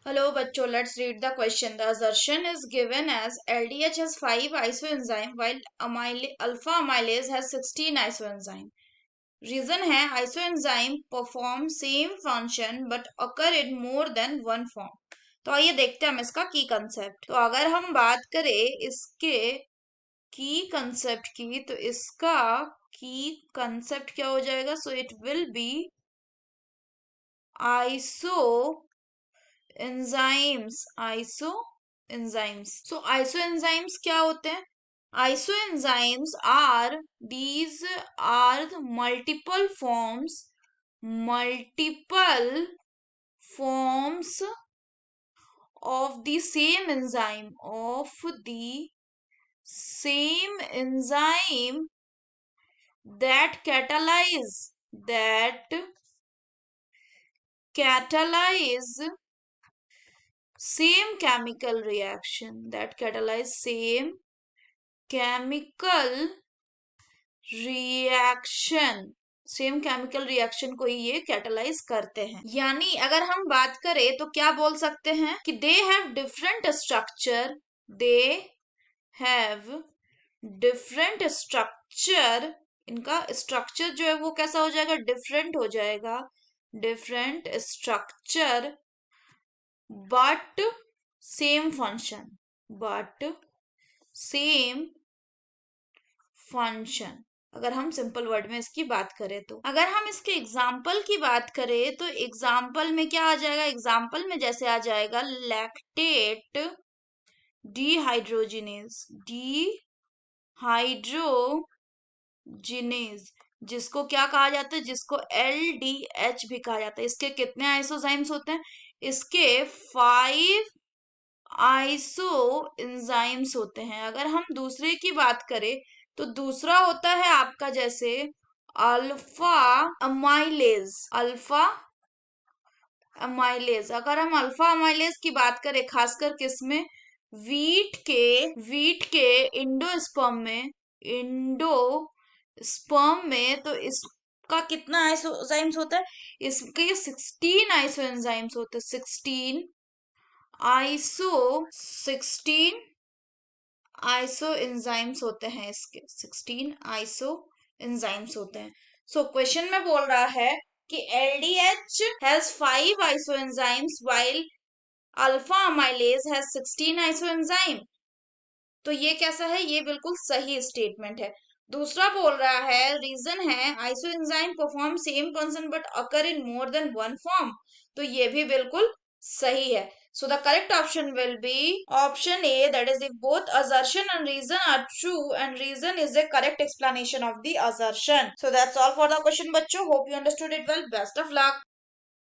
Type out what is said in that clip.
Hello, bachcho. Let's read the question. The assertion is given as LDH has 5 isoenzyme while alpha amylase has 16 isoenzyme. Reason है isoenzyme perform same function but occur in more than one form. तो आइए देखते हैं हम इसका की concept. तो अगर हम बात करें इसके की कंसेप्ट की, तो इसका की कंसेप्ट क्या हो जाएगा? So it will be isoenzymes. So isoenzymes क्या होते हैं? Isoenzymes are the multiple forms of the same enzyme that catalyze same chemical reaction same chemical reaction को ही ये कैटलाइज करते हैं। यानी अगर हम बात करें तो क्या बोल सकते हैं कि दे हैव डिफरेंट स्ट्रक्चर। इनका स्ट्रक्चर जो है वो कैसा हो जाएगा? डिफरेंट हो जाएगा। Different structure but same function. अगर हम सिंपल वर्ड में इसकी बात करें तो अगर हम इसके एग्जाम्पल की बात करें तो एग्जाम्पल में क्या आ जाएगा? एग्जाम्पल में जैसे आ जाएगा लैक्टेट डिहाइड्रोजिनेज, जिसको क्या कहा जाता है? जिसको LDH भी कहा जाता है। इसके कितने आइसोजाइम्स होते हैं? इसके 5 आइसो एंजाइम्स होते हैं। अगर हम दूसरे की बात करें तो दूसरा होता है आपका जैसे अल्फा अमाइलेज। अगर हम अल्फा अमाइलेज की बात करें खासकर किसमें? वीट के इंडोस्पर्म में तो इसका कितना आइसोजाइम्स होता है? इसके 16 आइसो एंजाइम्स होते हैं। 16 आइसो एंजाइम्स होते हैं। इसके 16 आइसो एंजाइम्स होते हैं। सो क्वेश्चन में बोल रहा है कि LDH has 5 iso enzymes while alpha amylase has 16 iso enzyme. तो ये कैसा है? ये बिल्कुल सही स्टेटमेंट है। दूसरा बोल रहा है, रीजन है iso enzyme perform same function but occur in more than one form. तो ये भी बिल्कुल सही है। So the correct option will be option A, that is if both assertion and reason are true and reason is a correct explanation of the assertion. So that's all for the question, bachcho. Hope you understood it well. Best of luck.